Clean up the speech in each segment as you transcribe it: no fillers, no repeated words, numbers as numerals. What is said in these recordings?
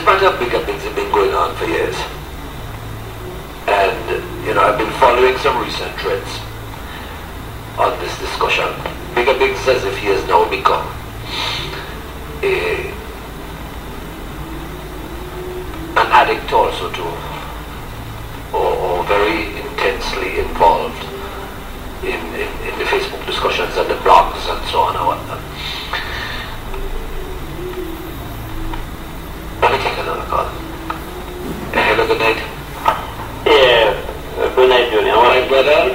matter of bigger things have been going on for years. And, you know, I've been following some recent trends on this discussion. Bigger Bigs as if he has now become an addict also to, or very intensely involved in the Facebook discussions and the blogs and so on and whatnot. Let me take another call. Hello, good night. Yeah, good night, Julian. All right, brother.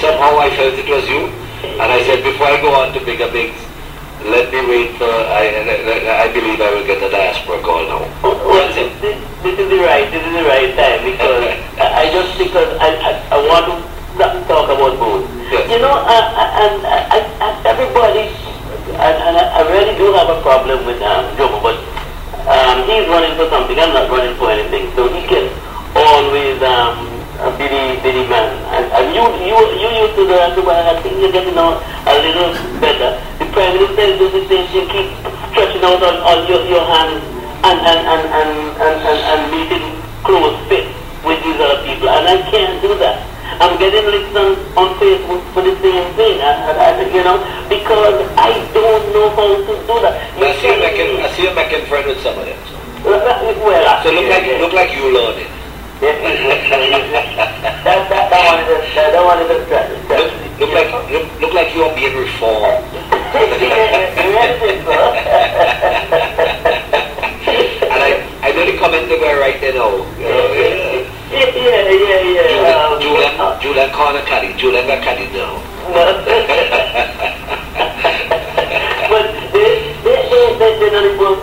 Somehow I felt it was you, and I said before I go on to Bigger Bigs, let me wait for. I believe I will get a diaspora call now. Well, this is the right time because I want to talk about both. Yes. You know, and everybody, and I really do have a problem with Jomo, but he's running for something. I'm not running for anything, so he can always be the man. And you used to do that, but I think you're getting on a little better. The Prime Minister is doing the same. You keep stretching out on your hands and meeting close fit with these other people, and I can't do that. I'm getting listened on Facebook for the same thing, you know, because I don't know how to do that. I see you making friends with some of them. Well, so look like you learn it. that one is a strategy. Look like you are being reformed. And I know the comment they were right there now. Julian corner caddy. Julian got caddy now. But they're not involved.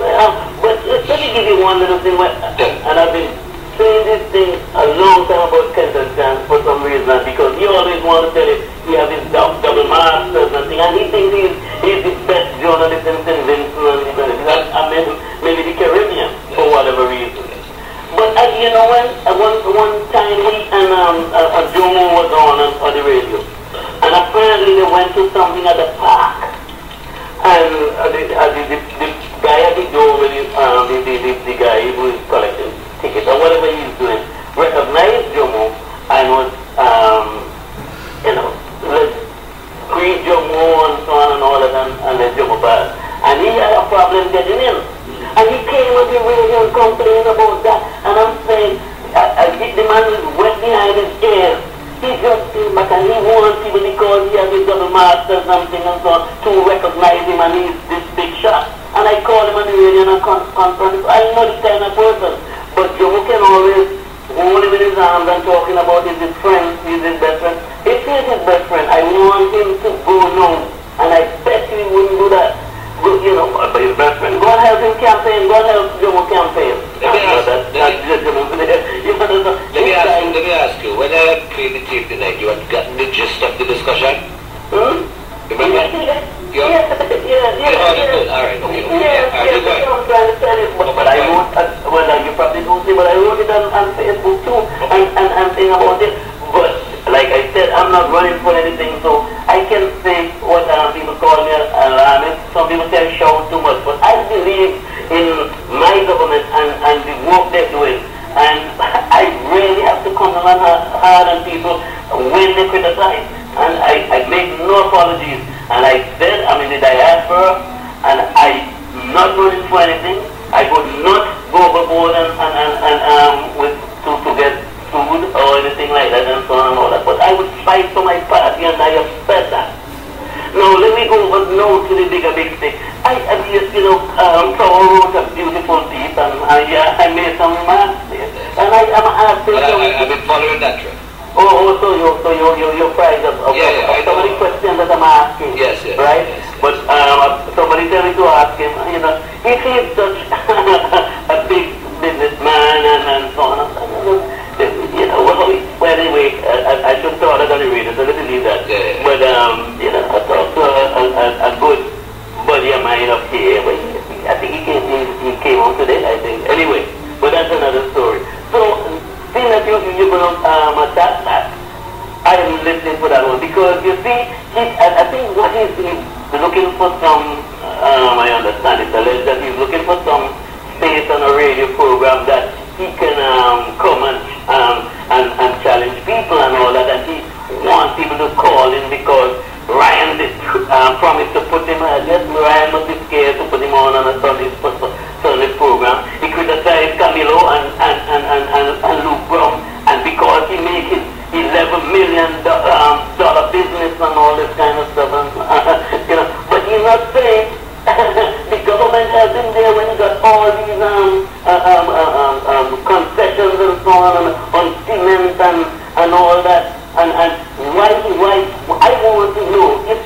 But let me give you one little thing. And I've been saying this thing a long time about Kenton Chance for some reason, because he always wants to tell it he has his double masters and things, and he thinks he's the best journalist in St. Vincent and maybe the Caribbean for whatever reason. But you know when one time he and Jomo was on the radio, and apparently they went to something at the park, and the guy at the door with the guy who is collecting tickets or whatever he's doing recognized Jomo and was you know, let's greet Jomo and so on and all of that and let Jomo pass. And he had a problem getting in. And he came on the radio and complained about that. And I'm saying, the man is wet behind his ears. He just came back and he wants people because he has his double master something and so on to recognize him, and he's this big shot. And I called him on the radio and conference. I know this kind of person. But Jomo can always hold him in his arms and talking about his friend, he's his best friend. If he's his best friend, I want him to go now. And I bet he wouldn't do that. Go, you know, but his best friend. Go and help him campaign. Go and help Jomo campaign. Let me ask you, when I played the tape tonight, you had gotten the gist of the discussion? Remember? Yeah. All right, okay. I'm trying to tell you, but I wrote, well, you probably don't see, but I wrote it on Facebook too, and saying about it. But like I said, I'm not running for anything, so I can say what people call me alarmist. Some people say I shout too much, but I believe in my government and the work they're doing. And I really have to come down hard on people when they criticize. And I make no apologies. And I said I'm in the diaspora, and I'm not running for anything. I would not go overboard and to get food or anything like that and so on and all that. But I would fight for my party, and I have said that. Now let me go over now to the Bigger Big thing. I just, you know, Tower wrote a beautiful piece, and I made some remarks there. And I'm asking. I've been following that trend. So you're prize of some of the questions that I'm asking. Yes. Right? Yes. But somebody tell me to ask him, you know, if he's such a big businessman and so on, you know, well anyway, I should thought I got to read it, so let me leave that. Yeah. But, you know, I talked to a good buddy of mine up here, but I think he came on today, I think. Anyway, but that's another story. So, seeing that you're going to attack that, I am listening for that one, because you see, I think what he's looking for some, I understand it, alleged that he's looking for some space on a radio radio program that he can come and challenge people and all that, and he wants people to call in because Ryan did, promised to put him, I guess Ryan must be scared to put him on a Sunday program. He criticized Camilo and Luke Brown, and because he made his $11 million business and all this kind of stuff, and, you know, but he's not saying the government has been there when you got all these concessions and so on cement and all that, and why I want to know if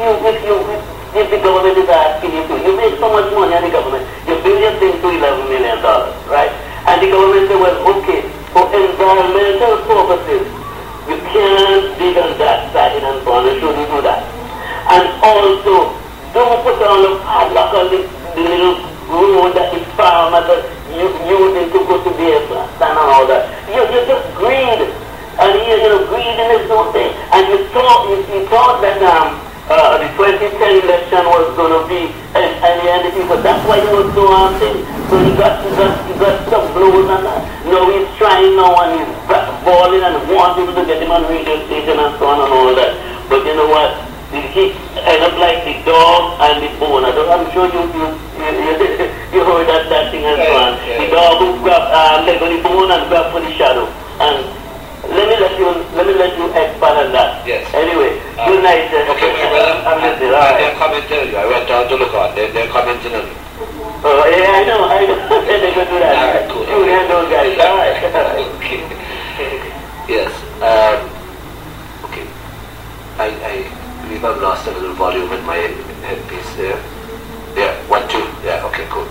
the government is asking you to, you make so much money on the government, you bill your thing to $11 million, right? And the government said, well, okay, for environmental purposes, you can't dig on that side and so on, you shouldn't do that. And also, don't put on the padlock on the little road that the farmers are using to go to their plant and all that. You're just greed. And here, you know, greediness don't thing. And you thought that the 2010 election was going to be an NDP, so that's why he was so thing. So he got some blows and that. Now he's trying now and he's balling and wants people to get him on radio station and so on and all that. But you know what? He end up like the dog and the bone. I'm sure you heard that thing and so on. The dog who grabbed leg on the bone and grabbed for the shadow. And let me let you expand on that. Yes. Anyway, good night. Okay, well, I'm listening. They're commenting. I went down to look on. They're commenting on you. Oh yeah, I know. They're going to do that. All right, cool. You and those guys. All right. Okay. Yes. Okay. I believe I've lost a little volume in my headpiece there. Yeah, 1, 2. Yeah, okay, cool.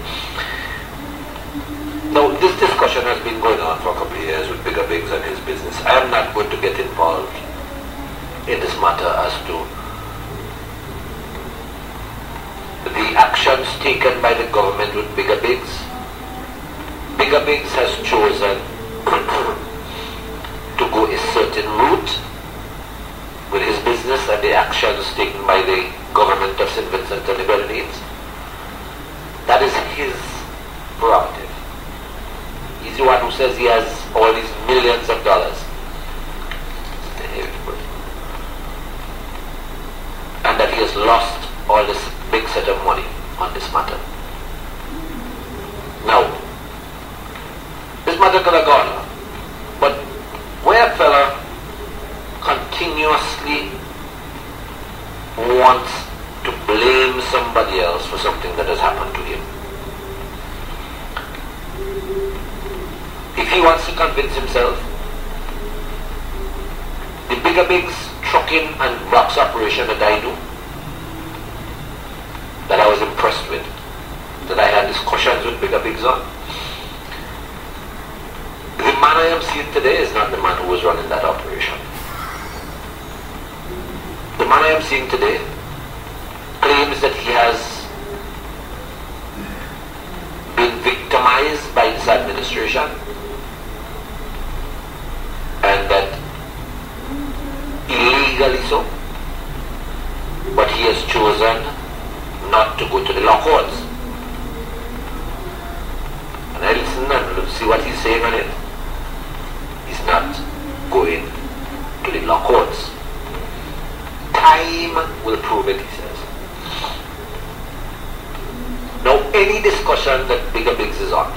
Now, this discussion has been going on for a couple of years with Bigger Biggs and his business. I am not going to get involved in this matter as to the actions taken by the government with Bigger Biggs. Bigger Biggs has chosen to go a certain route with his business and the actions taken by the government of St. Vincent and the Grenadines. That is his prerogative. He's the one who says he has all these millions of dollars. And that he has lost all this big set of money on this matter. Now, this matter could have gone on, but where a fella continuously wants to blame somebody else for something that has happened to him. If he wants to convince himself, the Bigger Biggs trucking and rocks operation that I do, that I was impressed with, that I had discussions with Bigger Biggs on, the man I am seeing today is not the man who was running that operation. The man I am seeing today claims that he has been victimized by this administration and that illegally so, but he has chosen not to go to the law courts. And I listen and see what he's saying on it. He's not going to the law courts. Time will prove it, he says. Now, any discussion that Bigger Biggs is on,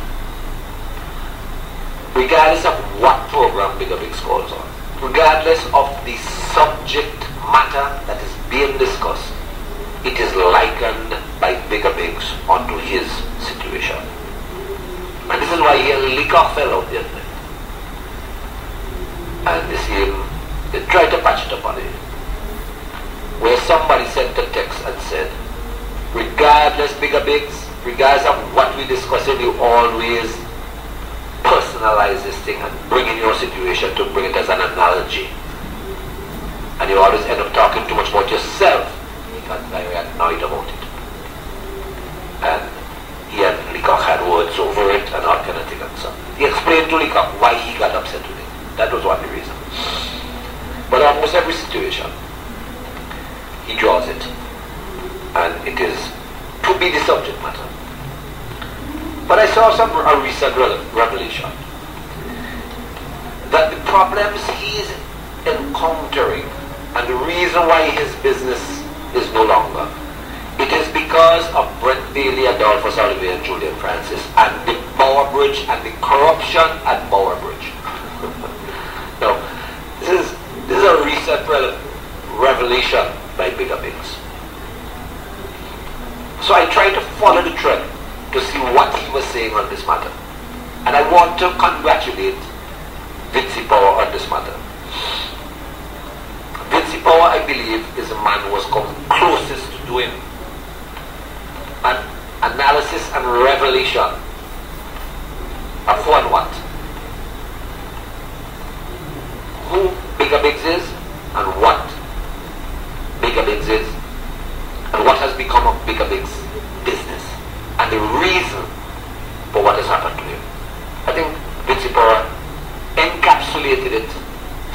regardless of what program Bigger Biggs calls on, regardless of the subject matter that is being discussed, it is likened by Bigger Biggs onto his situation. And this is why he liquor fell out there. And they tried to patch it up on it. Where somebody sent a text and said, regardless, Bigger Biggs, regardless of what we discuss, you always personalize this thing and bring in your situation to bring it as an analogy. And you always end up talking too much about yourself. He got very annoyed about it. And he and Leacock had words over it and all kind of thing and so. He explained to Leacock why he got upset with it. That was one reason. But almost every situation, he draws it, and it is to be the subject matter. But I saw a recent revelation that the problems he's encountering and the reason why his business is no longer, it is because of Brent Bailey, Adolphus Olivier, and Julian Francis, and the Bower Bridge and the corruption at Bower Bridge. Now, this is a recent revelation by Bigger Bigs. So I tried to follow the trend to see what he was saying on this matter. And I want to congratulate Vincy Power on this matter. Vincy Power, I believe, is the man who has come closest to doing an analysis and revelation of who and what. Who Bigger Bigs is and what Bigger Bigs is and what has become of Bigger Bigs' business and the reason for what has happened to him. I think Vincy Power encapsulated it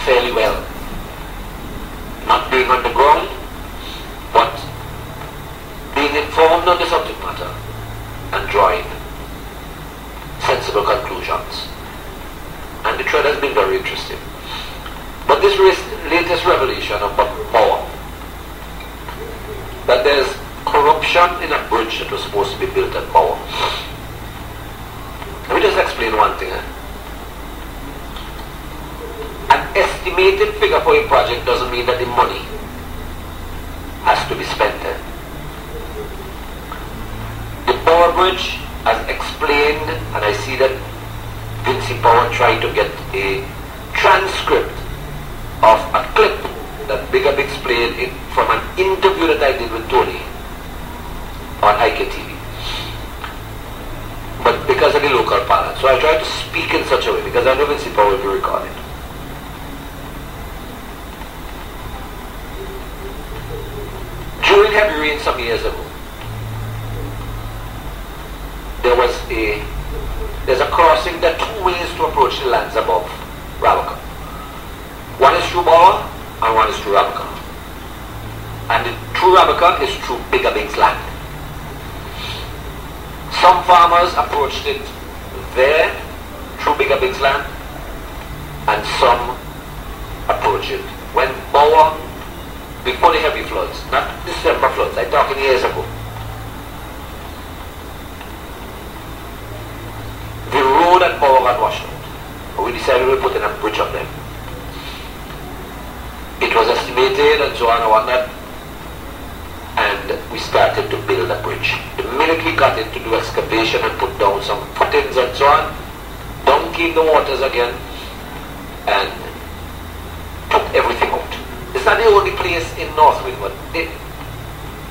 fairly well. Not being on the ground, but being informed on the subject matter and drawing sensible conclusions. And the thread has been very interesting. But this latest revelation of Power, that there's corruption in a bridge that was supposed to be built at Power. Let me just explain one thing. An estimated figure for a project doesn't mean that the money has to be spent. The Power Bridge, as explained, and I see that Vincy Power tried to get a transcript of a clip that Bigger Bigs played from an interview that I did with Tony on IKTV. But because of the local parlance, so I tried to speak in such a way because I know Vincy Power will be recorded. During heavy rain some years ago, there's a crossing. There are two ways to approach the lands above Rabaca. One is through Bower and one is through Rabaca. And through Rabaca is through Bigger Bigs' land. Some farmers approached it there through Bigger Bigs' land, and some approached it when Bower, before the heavy floods, not December floods, I'm talking years ago. The road at Bower got washed out. We decided we put in a bridge up there. It was estimated and so on and whatnot, and we started to build a bridge. The minute we got in to do excavation and put down some footings and so on, down came the waters again and took everything out. It's not the only place in North Windward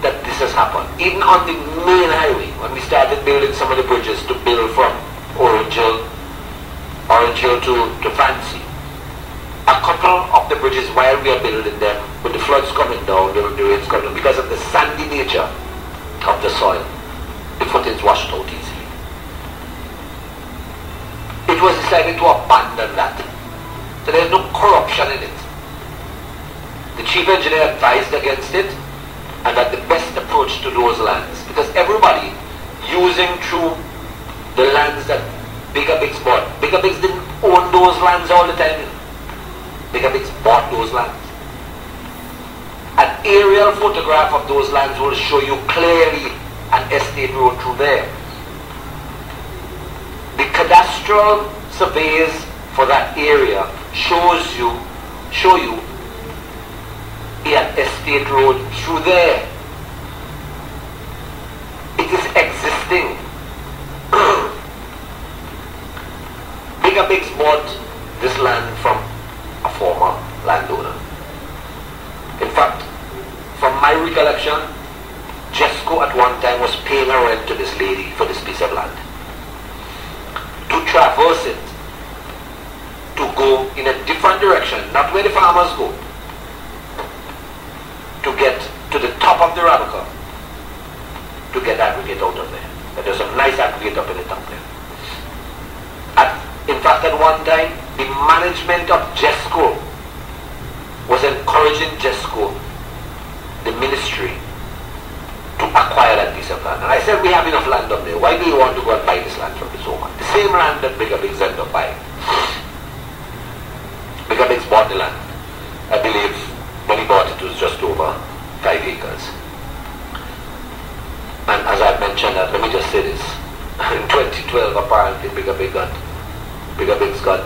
that this has happened. Even on the main highway, when we started building some of the bridges to build from Orange Hill to Fancy, a couple of the bridges while we are building them, with the floods coming down, the rains coming down, because of the sandy nature of the soil, the footings washed out easily. It was decided to abandon that. So there is no corruption in it. The chief engineer advised against it, and that the best approach to those lands, because everybody using through the lands that Bigger Bigs bought. Bigger Bigs didn't own those lands all the time. Bigger Bigs bought those lands. An aerial photograph of those lands will show you clearly an estate road through there. The cadastral surveys for that area show you an estate road through there. It is existing. Bigger Bigs bought this land from a former landowner. In fact, from my recollection, Jesco at one time was paying a rent to this lady for this piece of land. To traverse it, to go in a different direction, not where the farmers go, to get to the top of the Rabaca, to get aggregate out of there. And there's some nice aggregate up in the top there. In fact, at one time, the management of Jesco was encouraging Jesco, the ministry, to acquire that piece of land. And I said, we have enough land up there. Why do you want to go and buy this land same land that Bigger Bigs ended up buying. Bigger Bigs bought the land. I believe when he bought it was just over 5 acres. And as I mentioned that, let me just say this. In 2012 apparently Bigger Bigs got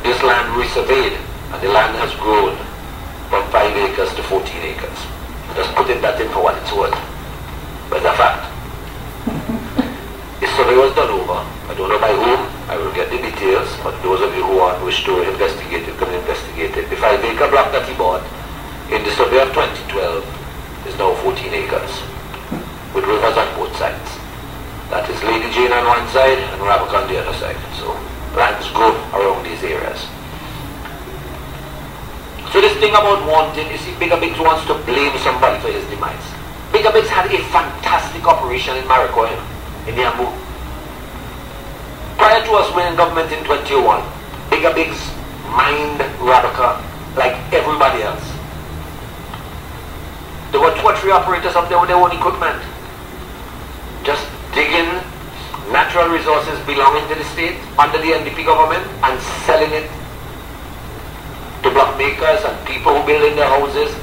this land resurveyed, and the land has grown from 5 acres to 14 acres. Just putting that in for what it's worth. But it's a fact. The survey was done over. I don't know by whom. I will get the details, but those of you who wish to investigate it can investigate it. The 5-acre block that he bought in the survey of 2012 is now 14 acres with rivers on both sides. That is Lady Jane on one side and Rabbit on the other side. So lands grow around these areas. So this thing about wanting, you see, Bigger Bigs wants to blame somebody for his demise. Bigger Bigs had a fantastic operation in Maricoy, in Yambu. Prior to us winning government in 2001, Bigger Bigs mined Rabica like everybody else. There were 2 or 3 operators up there with their own equipment, just digging natural resources belonging to the state under the NDP government and selling it to block makers and people who build in their houses.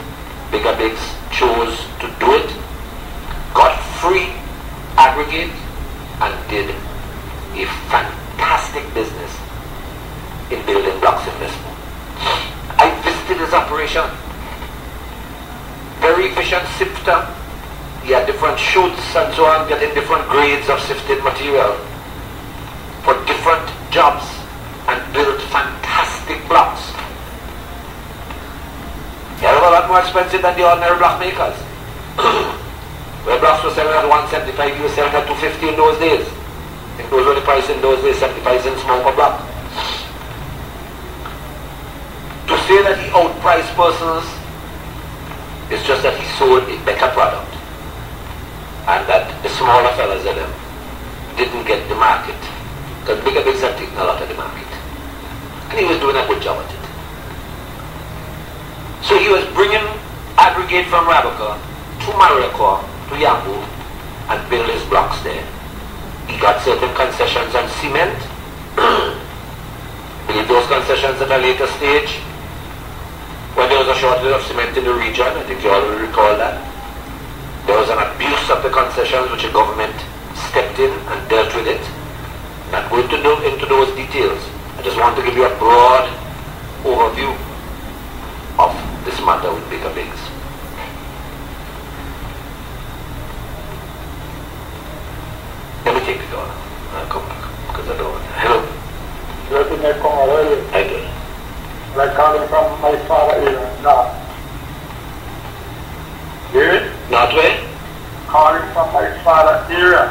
Bigger Bigs chose to do it, got free aggregate, and did a fantastic business in building blocks investment. I visited his operation. Very efficient sifter. He had different chutes and so on, getting different grades of sifted material for different jobs, and built fantastic blocks. They were a lot more expensive than the ordinary block makers. Where blocks were selling at 175, you were selling at 250 in those days. I think those were the price in those days, 75 cents more per block. To say that he outpriced persons is just that he sold a better product, and that the smaller fellas in them didn't get the market, because Bigger Bigs had taken a lot of the market, and he was doing a good job at it. So he was bringing aggregate from Rabica to Maricoy, to Yambu, and build his blocks there. He got certain concessions on cement. Believe those concessions at a later stage, when there was a shortage of cement in the region. I think you all will recall that. There was an abuse of the concessions which the government stepped in and dealt with it. Not going to go into those details. I just want to give you a broad overview of this matter with Bigger Bigs. Let me take the door. I'll come back because I don't want to. Hello. I do. Like calling from my father area, North. Yeah? Not where? Calling from my father area.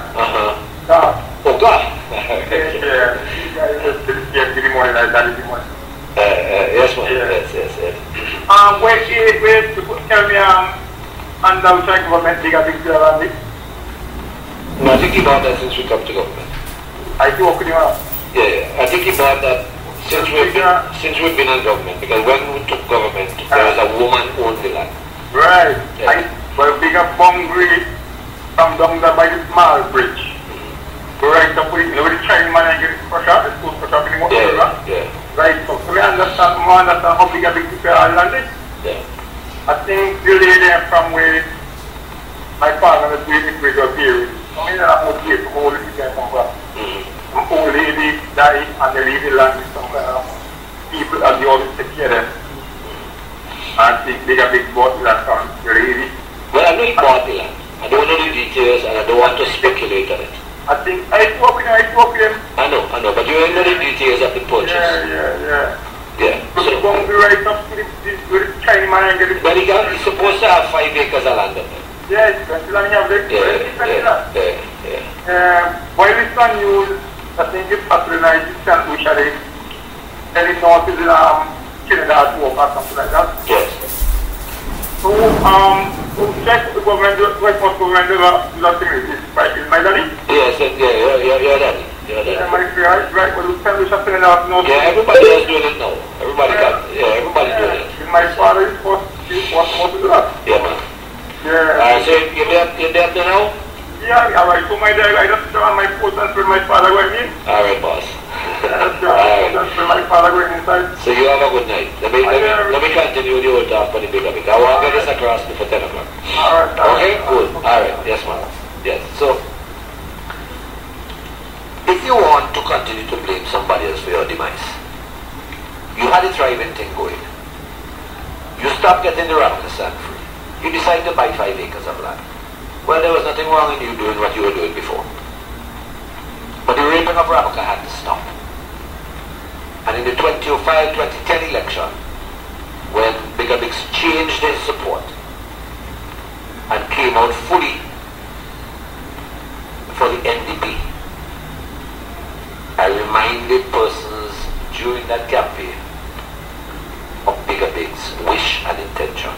North. Oh God. Yeah. Good morning, I got it morning. Yes, ma'am. Yes. Where tell me, and I'm trying government Bigger Bigs around it. No, I think he bought that since we come to government. I do open you up. Yeah. I think he bought that since we've been in government, because when we took government, there was a woman-owned land. Right. Yeah. Well, Bigger Bungry from down there by the small bridge. Right up with, with the Chinese man and get push up, the school push up in the water. Yeah. Right, so we understand how Bigger Bigs people are landed. Yeah. I think the lady from where my father was doing it with her period. I mean, I'm not here to hold it again from where. An old lady died and the lady landed somewhere. People are the always take care of them. And think Bigger Bigs bought the land from the lady. Well, I know he bought the land. I don't know the details and I don't want to speculate on it. I think I spoke with him. I know, but you don't know the details of the purchase. Yeah. So he's going to be right up to the Chinese man and get it. But he's supposed to have 5 acres of land up there. Yes, that's the land you have there. While it's on news, I think it's patronized, which are any north is Trinidad walk or something like that. Yes. So, check the government, West Coast government, nothing is this price. Is my daddy? Yes, you're daddy. Am I right? Well, you tell me something else. Yeah, everybody is doing it now. Everybody's doing it. My father is supposed to do that. Yeah, man. Yeah. So you're there now? Yeah, I write to my dad. I just draw on my foot and with my father going in. All right, boss. That's with my father going inside. So you have a good night. Let me continue the old talk for the bigger bit. I want to get this across before 10 o'clock. All right. Okay, good. All right. Yes, ma'am. Yes. So, if you want to continue to blame somebody else for your demise, you had a thriving thing going. You stopped getting the Ramazan free. You decided to buy 5 acres of land. Well, there was nothing wrong in you doing what you were doing before. But the raping of Ramaka had to stop. And in the 2005-2010 election, when Bigger Biggs changed his support and came out fully for the NDP, I reminded persons during that campaign of Bigger Biggs' wish and intention.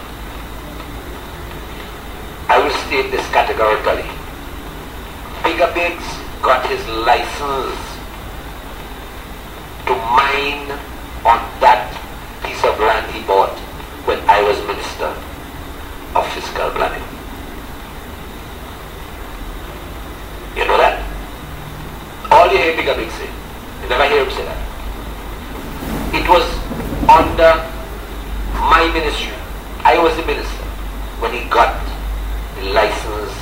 I will state this categorically. Bigger Biggs got his license to mine on that piece of land he bought when I was Minister of Fiscal Planning. You know that? All you hear Bigger Biggs say. You never hear him say that. It was under my ministry. I was the minister when he got the license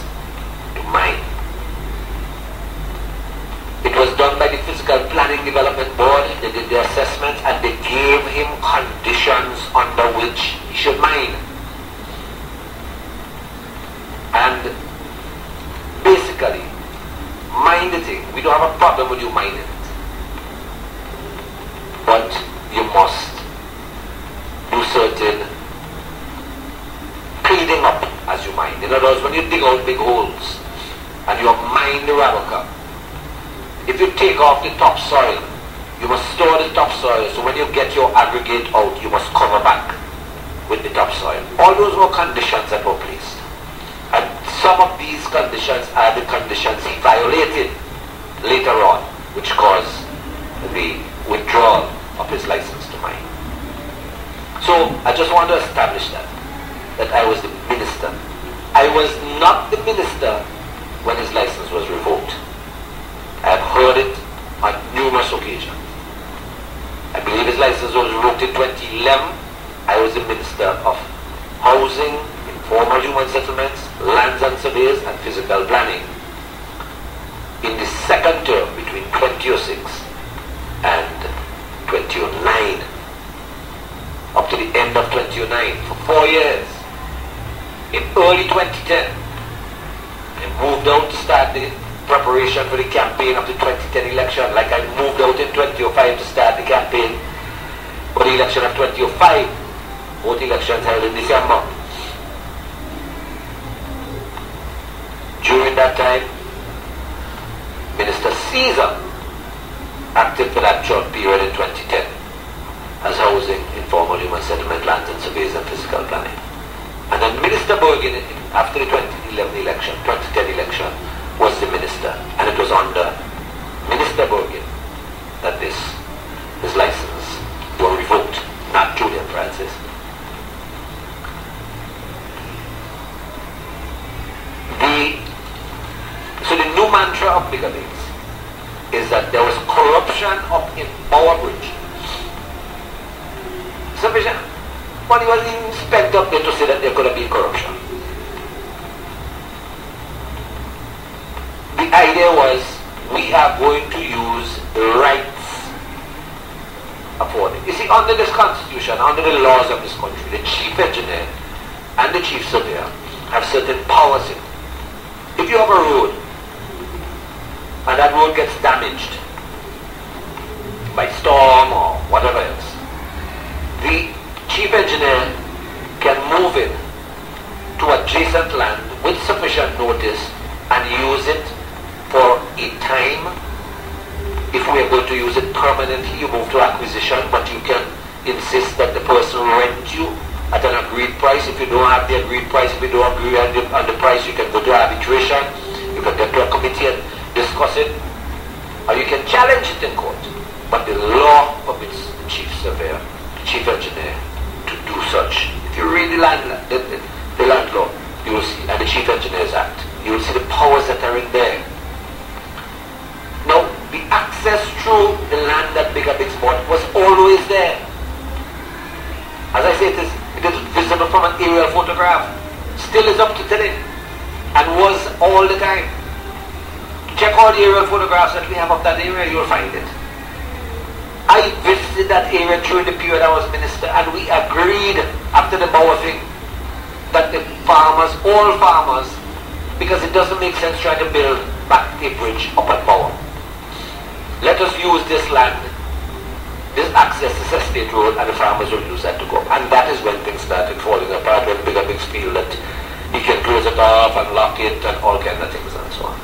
to mine. It was done by the Physical Planning Development Board. They did the assessment and they gave him conditions under which he should mine. And basically, mine the thing. We don't have a problem with you mining it. But you must do certain cleaning up as you mine. In other words, when you dig out big holes and you mine the Ramaka, if you take off the topsoil, you must store the topsoil, so when you get your aggregate out, you must cover back with the topsoil. All those were conditions that were placed. And some of these conditions are the conditions he violated later on, which caused the withdrawal of his license to mine. So I just want to establish that I was the minister. I was not the minister when his license was revoked. I have heard it on numerous occasions. I believe his license was revoked in 2011. I was the Minister of Housing, Informal Human Settlements, Lands and Surveys, and Physical Planning. In the second term between 2006 and 2009, up to the end of 2009, for 4 years. In early 2010, I moved out to start the preparation for the campaign of the 2010 election, like I moved out in 2005 to start the campaign for the election of 2005, both elections held in December. During that time, Minister Caesar acted for that short period in 2010 as Housing, Informal Human Settlement, Lands and Surveys and Physical Planning. And then Minister Bergen, after the 2011 election, 2010 election, was the minister, and it was under Minister Bergen that his license were revoked, not Julian Francis. So the new mantra of Bigger Biggs is that there was corruption up in Bower Bridge. Sufficient. Money was even spent up there to say that there could have been corruption. The idea was, we are going to use the rights afforded. You see, under this constitution, under the laws of this country, the chief engineer and the chief surveyor have certain powers in it. If you have a road, and that road gets damaged by storm or whatever else, the chief engineer can move in to adjacent land with sufficient notice and use it for a time. If we are going to use it permanently, you move to acquisition, but you can insist that the person rent you at an agreed price. If you don't have the agreed price, if you don't agree on the price, you can go to arbitration, you can get to a committee and discuss it, or you can challenge it in court. But the law forbids the chief surveyor, the chief engineer, to do such. If you read the land law, you will see, and the Chief Engineers Act, You will see the powers that are in there. Now, the access through the land that Bigger Bigs bought was always there. As I say, it is visible from an aerial photograph. Still is up to today. And was all the time. Check all the aerial photographs that we have of that area, you'll find it. I visited that area during the period I was minister, and we agreed after the Bauer thing that the farmers, all farmers, because it doesn't make sense trying to build back a bridge up at Bauer. Let us use this land, this access to the state road, and the farmers will use that to go. And that is when things started falling apart, when Bigger Bigs feel that he can close it off and lock it and all kinds of things and so on.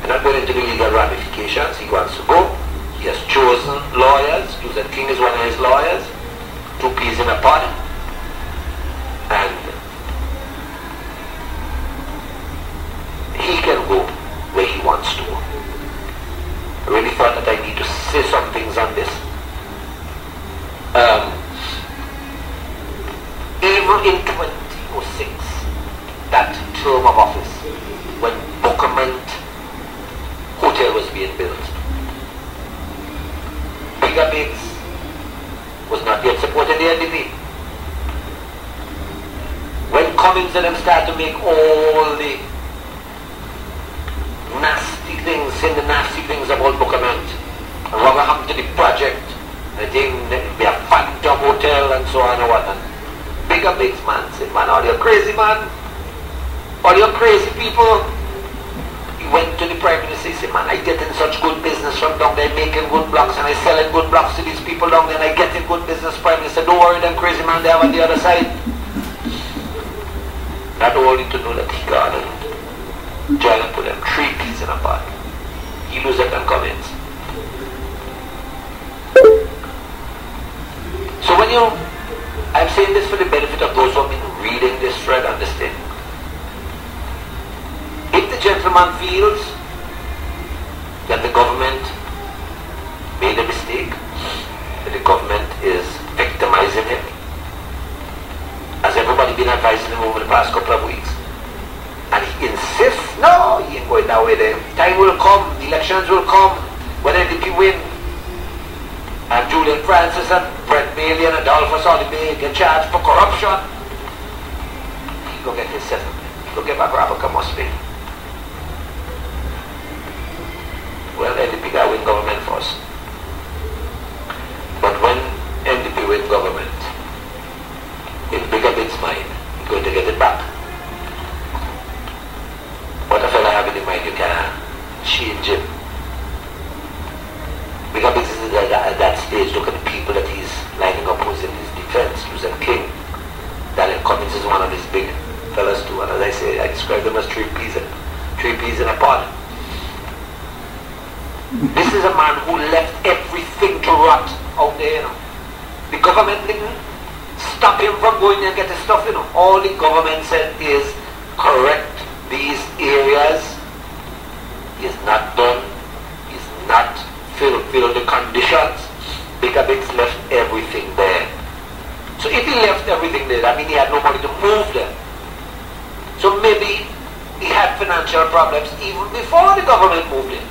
And not going into the legal ramifications, he wants to go. He has chosen lawyers. Julian King is one of his lawyers. 2 peas in a pod. And he can go where he wants to. I really thought that I need to say some things on this. Even in 2006, that term of office, when Buckerment Hotel was being built, Bigger Bigs was not yet supporting the NDP. When Cummings and them started to make all the nasty things, saying the nasty things about Buckerment, and Rotherhampton the project, I think be a Phantom Hotel and so on and what. Bigger Bigs, man, said, man, all you crazy, man, all you crazy people. He went to the Prime Minister, he said, man, I get in such good business from down there, making good blocks, and I selling good blocks to these people down there, and I get in good business. Prime Minister, don't worry, them crazy man, they have on the other side. Not only to know that he got and Julian put them 3 peas in a pot. He lose it and comments. So when I'm saying this for the benefit of those who have been reading this thread, understand. If the gentleman feels that the government made a mistake, that the government is victimizing him, as everybody been advising him over the past couple of weeks, and he insists, no, he ain't going that way there. Time will come, the elections will come, when NDP win, and Julian Francis and Brett Bailey and Adolphus Oliver get charged for corruption. He go get his settlement. He go get back Rabaka must be. Well, NDP got win government first. But when NDP win government, in Bigger Bigs' mind, he's going to get it back. What a fella have in mind, you can change him. Bigger Bigs is at that stage, look at the people that he's lining up who's in his defense, Julian King. Daniel Cummings is one of his big fellas too, and as I say, I describe them as 3 peas in a pod. This is a man who left everything to rot out there, you know. The government didn't stop him from going there and get his stuff, you know. All the government said is correct these areas. He is not done. He's not fulfilled the conditions. Bigger Bigs left everything there. So if he left everything there, that means he had no money to move them. So maybe he had financial problems even before the government moved in.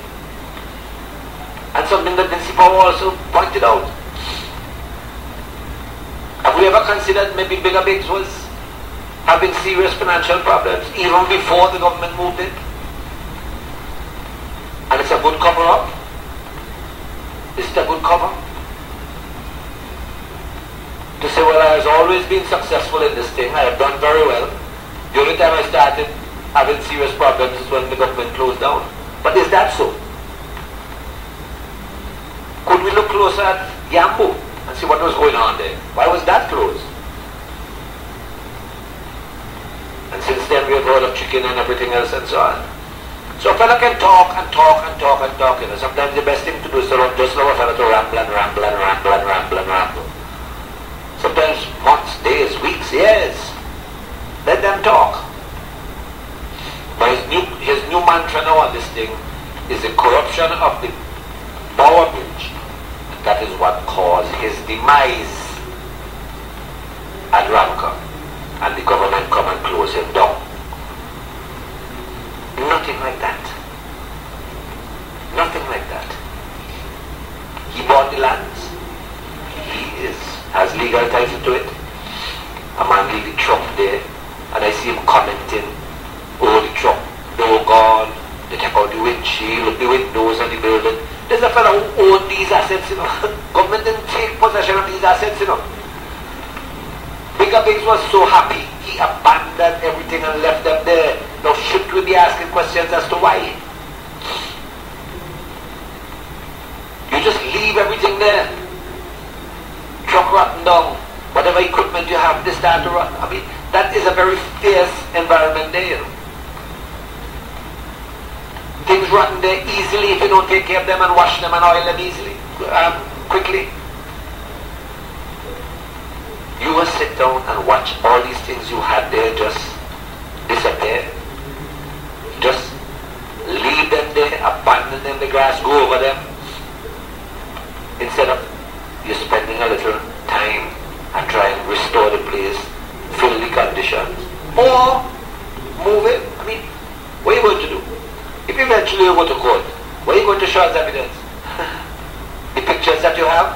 And something that Nancy Power also pointed out. Have we ever considered maybe Bigger Bigs was having serious financial problems even before the government moved in? And it's a good cover-up? Is it a good cover? To say, well, I have always been successful in this thing, I have done very well. The only time I started having serious problems is when the government closed down. But is that so? Could we look closer at Yambu and see what was going on there? Why was that closed? And since then we have heard of chicken and everything else and so on. So a fella can talk and talk and talk and talk. You know, sometimes the best thing to do is to just allow a fella to ramble and ramble and ramble and ramble and ramble. Sometimes months, days, weeks, years. Let them talk. But his new mantra now on this thing is the corruption of the Bower Bridge. That is what caused his demise at Ramka, and the government come and close him down. nothing like that. Nothing like that. He bought the lands. He has legal title to it. A man leave the truck there, and I see him commenting, oh, the truck, door gone, they take out the windshield, the windows and the building. There's a fellow who owned these assets, you know. Government didn't take possession of these assets, you know. Bigger Biggs was so happy, he abandoned everything and left them there. Now should we be asking questions as to why? You just leave everything there. Truck rotten down. Whatever equipment you have, they start to rot. I mean, that is a very fierce environment there, you know. Things rotten there easily if you don't take care of them and wash them and oil them easily, quickly. You will sit down and watch all these things you had there just disappear. Just leave them there, abandon them in the grass, go over them. Instead of you spending a little time and try and restore the place, fill the conditions, or move it. I mean, what are you going to do? If eventually you go to court, what are you going to show as evidence? The pictures that you have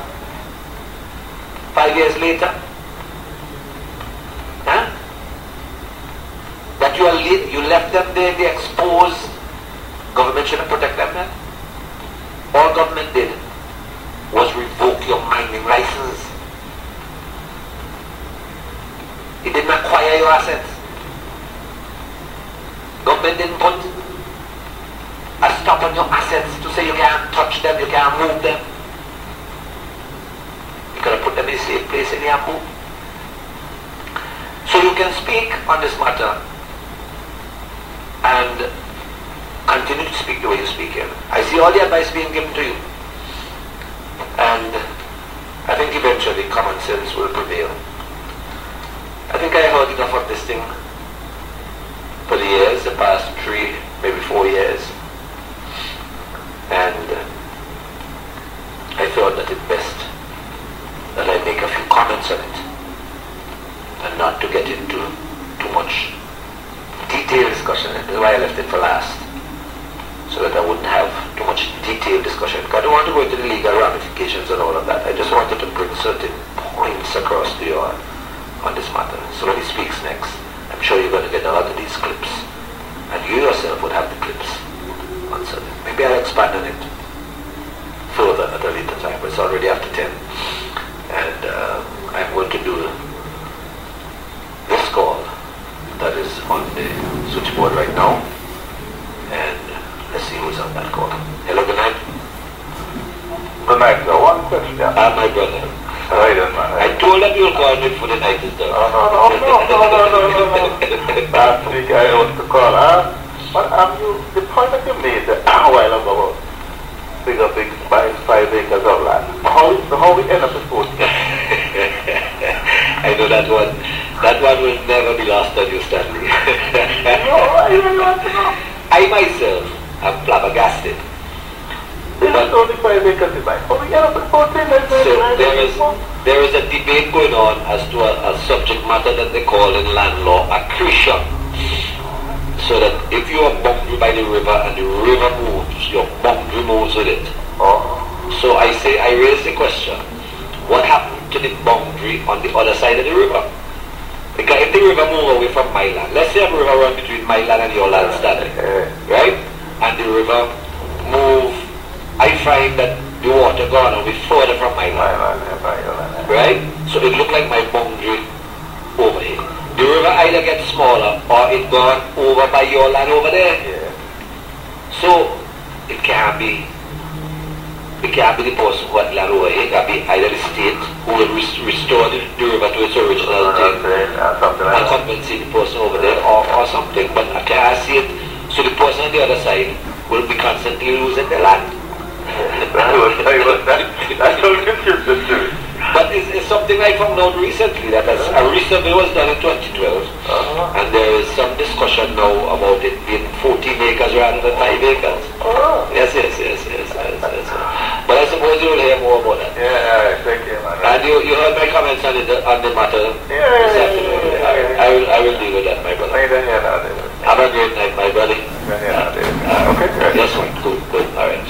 5 years later? Huh? That you left them there, they exposed. Government shouldn't protect them then? All government did was revoke your mining license. It didn't acquire your assets. Government didn't put a stop on your assets to say you can't touch them, you can't move them. You could have put them in a safe place and you have moved. So you can speak on this matter and continue to speak the way you speak here. I see all the advice being given to you. And I think eventually common sense will prevail. I think I heard enough of this thing for the years, the past 3, maybe 4 years. And I thought that it's best that I make a few comments on it and not to get into too much detailed discussion. That's why I left it for last, so that I wouldn't have too much detailed discussion. I don't want to go into the legal ramifications and all of that. I just wanted to bring certain points across to you on this matter. So when he speaks next, I'm sure you're going to get a lot of these clips, and you yourself would have the clips on certain. Maybe I'll expand on it further at a later time, but it's already after 10. And I'm going to do this call that is on the switchboard right now. And let's see who's on that call. Hello, good night. Good night, sir. One question. My brother. Right then, man. I told him you'll call me for the night is done. No. Last week I was to call. But the point that you made a while ago about Bigger Biggs buying 5 acres of land, how we end up with 40? I know that one. That one will never be lost on you, Stanley. No, I really want to know. I myself am flabbergasted. This is only 5 acres to buy. How we end up with 40? So there is a debate going on as to a subject matter that they call in land law accretion. So that if you are boundary by the river and the river moves, your boundary moves with it. So I raise the question, what happened to the boundary on the other side of the river? Because if the river moves away from my land, let's say a river runs between my land and your land standing, right? And the river move, I find that the water gone away further from my land, right? So it looked like my boundary over here. The river either gets smaller or it gone over by your land over there. So it can't be the person who had land over here. It can be either the state who will restore the river to its original thing and compensate the person over there or something. But I can't see it. So the person on the other side will be constantly losing the land. That's so confusing too. But it's something I found out recently, that a resurvey was done in 2012, and there is some discussion now about it being 14 acres rather than 5 acres. Yes. But I suppose you will hear more about that. Yeah, thank you, man. And you heard my comments on the matter this afternoon. I will deal with that, my brother. Have a great night, my brother. Okay, right. Yes, sir. Good, good. All right.